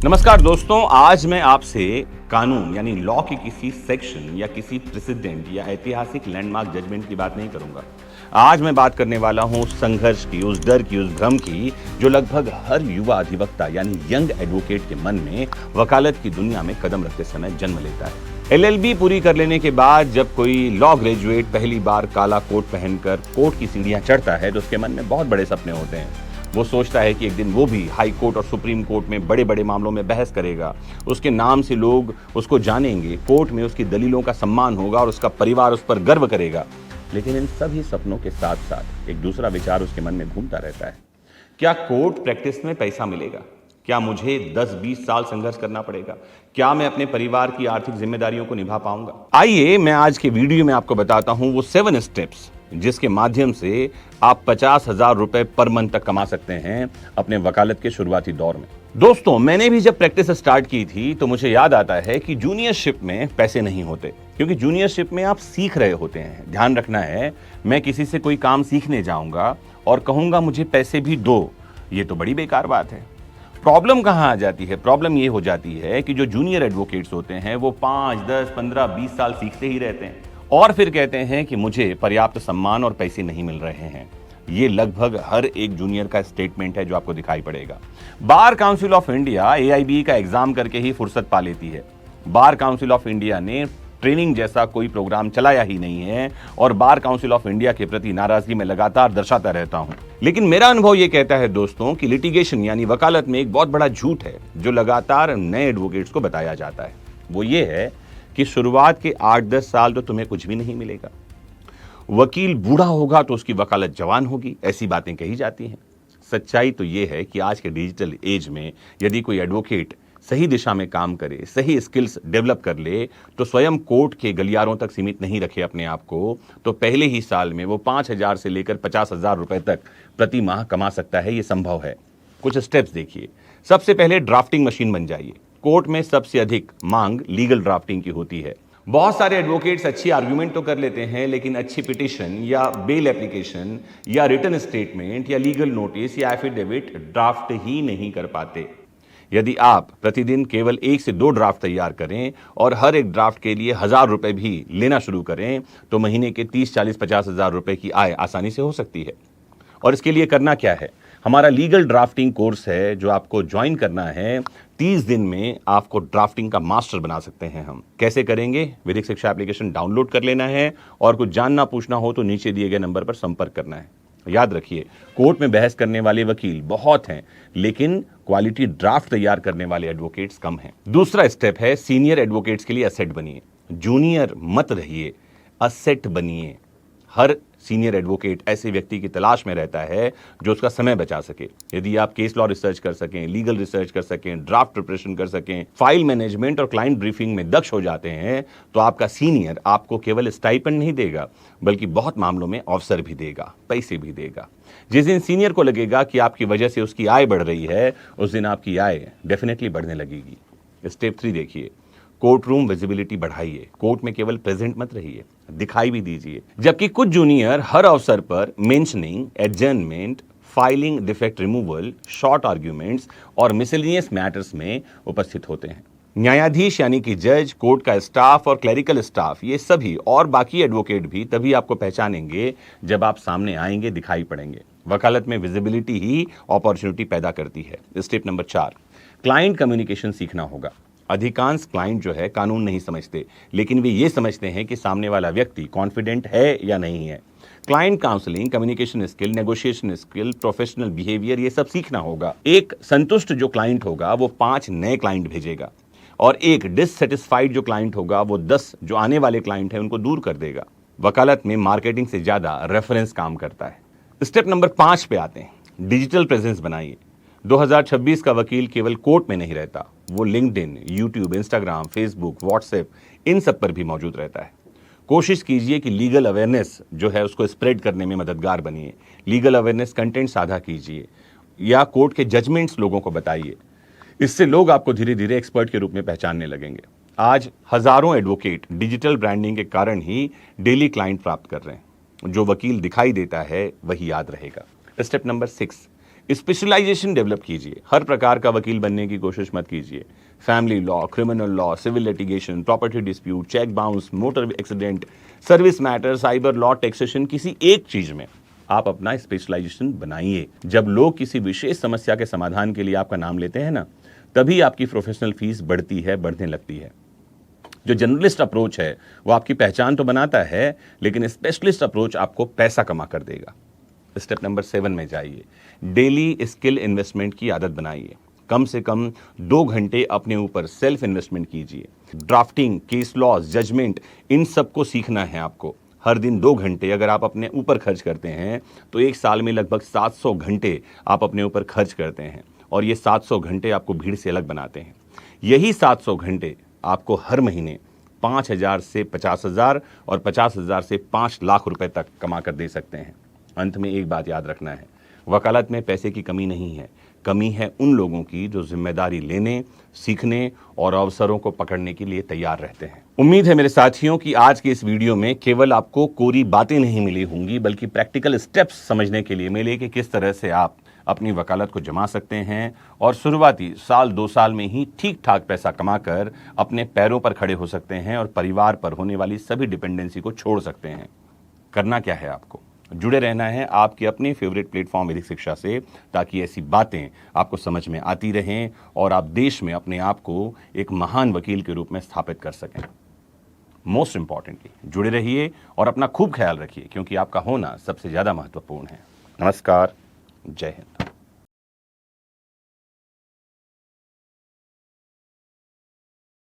नमस्कार दोस्तों, आज मैं आपसे कानून यानी लॉ के किसी सेक्शन या किसी प्रेसिडेंट या ऐतिहासिक लैंडमार्क जजमेंट की बात नहीं करूंगा। आज मैं बात करने वाला हूं उस संघर्ष की, उस डर की, उस भ्रम की जो लगभग हर युवा अधिवक्ता यानी यंग एडवोकेट के मन में वकालत की दुनिया में कदम रखते समय जन्म लेता है। एलएलबी पूरी कर लेने के बाद जब कोई लॉ ग्रेजुएट पहली बार काला कोट पहनकर कोर्ट की सीढ़ियां चढ़ता है तो उसके मन में बहुत बड़े सपने होते हैं। वो सोचता है कि एक दिन वो भी हाई कोर्ट और सुप्रीम कोर्ट में बड़े बड़े मामलों में बहस करेगा, उसके नाम से लोग उसको जानेंगे, कोर्ट में उसकी दलीलों का सम्मान होगा और उसका परिवार उस पर गर्व करेगा। लेकिन इन सभी सपनों के साथ साथ एक दूसरा विचार उसके मन में घूमता रहता है, क्या कोर्ट प्रैक्टिस में पैसा मिलेगा? क्या मुझे 10-20 साल संघर्ष करना पड़ेगा? क्या मैं अपने परिवार की आर्थिक जिम्मेदारियों को निभा पाऊंगा? आइए मैं आज के वीडियो में आपको बताता हूं वो 7 स्टेप्स जिसके माध्यम से आप 50,000 रुपए पर मंथ तक कमा सकते हैं अपने वकालत के शुरुआती दौर में। दोस्तों, मैंने भी जब प्रैक्टिस स्टार्ट की थी तो मुझे याद आता है कि जूनियरशिप में पैसे नहीं होते, क्योंकि जूनियरशिप में आप सीख रहे होते हैं। ध्यान रखना है, मैं किसी से कोई काम सीखने जाऊंगा और कहूंगा मुझे पैसे भी दो, ये तो बड़ी बेकार बात है। प्रॉब्लम कहां आ जाती है? प्रॉब्लम ये हो जाती है कि जो जूनियर एडवोकेट्स होते हैं वो 5, 10, 15, 20 साल सीखते ही रहते हैं और फिर कहते हैं कि मुझे पर्याप्त सम्मान और पैसे नहीं मिल रहे हैं। ये लगभग हर एक जूनियर का स्टेटमेंट है जो आपको दिखाई पड़ेगा। Bar council of India AIB का एग्जाम करके ही फुर्सत पा लेती है। बार काउंसिल ऑफ इंडिया ने ट्रेनिंग जैसा कोई प्रोग्राम चलाया ही नहीं है और बार काउंसिल ऑफ इंडिया के प्रति नाराजगी मैं लगातार दर्शाता रहता हूं। लेकिन मेरा अनुभव यह कहता है दोस्तों कि लिटिगेशन यानी वकालत में एक बहुत बड़ा झूठ है जो लगातार नए एडवोकेट्स को बताया जाता है। वो ये है कि शुरुआत के 8-10 साल तो तुम्हें कुछ भी नहीं मिलेगा, वकील बूढ़ा होगा तो उसकी वकालत जवान होगी, ऐसी बातें कही जाती हैं। सच्चाई तो यह है कि आज के डिजिटल एज में यदि कोई एडवोकेट सही दिशा में काम करे, सही स्किल्स डेवलप कर ले, तो स्वयं कोर्ट के गलियारों तक सीमित नहीं रखे अपने आप को, तो पहले ही साल में वो 5,000 से लेकर 50,000 रुपए तक प्रति माह कमा सकता है। ये संभव है। कुछ स्टेप्स देखिए। सबसे पहले ड्राफ्टिंग मशीन बन जाइए। कोर्ट में सबसे अधिक मांग लीगल ड्राफ्टिंग की होती है। बहुत सारे एडवोकेट्स अच्छी आर्ग्यूमेंट तो कर लेते हैं, लेकिन अच्छी पिटीशन या बेल एप्लीकेशन या रिटन स्टेटमेंट या लीगल नोटिस या एफिडेविट ड्राफ्ट ही नहीं कर पाते। यदि आप प्रतिदिन केवल 1 से 2 ड्राफ्ट तैयार करें और हर एक ड्राफ्ट के लिए 1,000 रुपए भी लेना शुरू करें तो महीने के 30, 40, 50,000 रुपए की आय आसानी से हो सकती है। और इसके लिए करना क्या है? हमारा लीगल ड्राफ्टिंग कोर्स है जो आपको ज्वाइन करना है। 30 दिन में आपको ड्राफ्टिंग का मास्टर बना सकते हैं हम। कैसे करेंगे? विधिक शिक्षा एप्लीकेशन डाउनलोड कर लेना है और कुछ जानना पूछना हो तो नीचे दिए गए नंबर पर संपर्क करना है। याद रखिए, कोर्ट में बहस करने वाले वकील बहुत हैं, लेकिन क्वालिटी ड्राफ्ट तैयार करने वाले एडवोकेट्स कम हैं। दूसरा स्टेप है सीनियर एडवोकेट्स के लिए असेट बनिए। जूनियर मत रहिए, असेट बनिए। हर सीनियर एडवोकेट ऐसे व्यक्ति की तलाश में रहता है जो उसका समय बचा सके। यदि आप केस लॉ रिसर्च कर सकें, लीगल रिसर्च कर सकें, ड्राफ्ट प्रिपरेशन कर सकें, फाइल मैनेजमेंट और क्लाइंट ब्रीफिंग में दक्ष हो जाते हैं तो आपका सीनियर आपको केवल स्टाइपेंड नहीं देगा बल्कि बहुत मामलों में अवसर भी देगा, पैसे भी देगा। जिस दिन सीनियर को लगेगा कि आपकी वजह से उसकी आय बढ़ रही है, उस दिन आपकी आय डेफिनेटली बढ़ने लगेगी। स्टेप 3 देखिए। कोर्ट रूम विजिबिलिटी बढ़ाइए। कोर्ट में केवल प्रेजेंट मत रहिए, दिखाई भी दीजिए। जबकि कुछ जूनियर हर अवसर पर mentioning, adjournment, filing defect removal, short arguments और मिसलेनियस मैटर्स में उपस्थित होते हैं। न्यायाधीश यानी कि जज, कोर्ट का स्टाफ और क्लरिकल स्टाफ, ये सभी और बाकी एडवोकेट भी तभी आपको पहचानेंगे जब आप सामने आएंगे, दिखाई पड़ेंगे। वकालत में विजिबिलिटी ही अपॉर्चुनिटी पैदा करती है। स्टेप नंबर 4, क्लाइंट कम्युनिकेशन सीखना होगा। अधिकांश क्लाइंट जो है कानून नहीं समझते, लेकिन वे ये समझते हैं कि सामने वाला व्यक्ति कॉन्फिडेंट है या नहीं है। Client counselling, communication skill, negotiation skill, professional behaviour, ये सब सीखना होगा। एक संतुष्ट जो क्लाइंट होगा वो 5 नए क्लाइंट भेजेगा और एक डिससेटिस्फाइड जो क्लाइंट होगा वो 10 जो आने वाले क्लाइंट हैं उनको दूर कर देगा। वकालत में मार्केटिंग से ज्यादा रेफरेंस काम करता है। स्टेप नंबर 5 पे आते हैं। डिजिटल प्रेजेंस बनाइए। 2026 का वकील केवल कोर्ट में नहीं रहता, वो LinkedIn, YouTube, Instagram, Facebook, WhatsApp, इन सब पर भी मौजूद रहता है। कोशिश कीजिए कि लीगल अवेयरनेस जो है उसको स्प्रेड करने में मददगार बनिए। लीगल अवेयरनेस कंटेंट साझा कीजिए या कोर्ट के जजमेंट्स लोगों को बताइए। इससे लोग आपको धीरे धीरे एक्सपर्ट के रूप में पहचानने लगेंगे। आज हजारों एडवोकेट डिजिटल ब्रांडिंग के कारण ही डेली क्लाइंट प्राप्त कर रहे हैं। जो वकील दिखाई देता है वही याद रहेगा। स्टेप नंबर 6, स्पेशलाइजेशन डेवलप कीजिए। हर प्रकार का वकील बनने की कोशिश मत कीजिए। Family law, criminal law, civil litigation, property dispute, check bounce, motor accident, service matter, cyber law, taxation, किसी एक चीज में आप अपना स्पेशलाइजेशन बनाइए। जब लोग किसी विशेष समस्या के समाधान के लिए आपका नाम लेते हैं ना, तभी आपकी प्रोफेशनल फीस बढ़ती है, बढ़ने लगती है। जो जर्नलिस्ट अप्रोच है वो आपकी पहचान तो बनाता है, लेकिन स्पेशलिस्ट अप्रोच आपको पैसा कमा कर देगा। स्टेप नंबर 7 में जाइए। डेली स्किल इन्वेस्टमेंट की आदत बनाइए। कम से कम 2 घंटे अपने ऊपर सेल्फ इन्वेस्टमेंट कीजिए। ड्राफ्टिंग, केस लॉज, जजमेंट, इन सबको सीखना है आपको। हर दिन 2 घंटे अगर आप अपने ऊपर खर्च करते हैं तो एक साल में लगभग 700 घंटे आप अपने ऊपर खर्च करते हैं, और ये 700 घंटे आपको भीड़ से अलग बनाते हैं। यही 700 घंटे आपको हर महीने 5,000 से 50,000 और 50,000 से 5 लाख रुपए तक कमा कर दे सकते हैं। अंत में एक बात याद रखना है, वकालत में पैसे की कमी नहीं है, कमी है उन लोगों की जो जिम्मेदारी लेने, सीखने और अवसरों को पकड़ने के लिए तैयार रहते हैं। उम्मीद है मेरे साथियों कि आज के इस वीडियो में केवल आपको कोरी बातें नहीं मिली होंगी, बल्कि प्रैक्टिकल स्टेप्स समझने के लिए मिले कि किस तरह से आप अपनी वकालत को जमा सकते हैं और शुरुआती साल 2 साल में ही ठीक ठाक पैसा कमाकर अपने पैरों पर खड़े हो सकते हैं और परिवार पर होने वाली सभी डिपेंडेंसी को छोड़ सकते हैं। करना क्या है आपको? जुड़े रहना है आपके अपने फेवरेट प्लेटफॉर्म वैदिक शिक्षा से, ताकि ऐसी बातें आपको समझ में आती रहें और आप देश में अपने आप को एक महान वकील के रूप में स्थापित कर सकें। मोस्ट इंपॉर्टेंटली जुड़े रहिए और अपना खूब ख्याल रखिए, क्योंकि आपका होना सबसे ज्यादा महत्वपूर्ण है। नमस्कार, जय हिंद।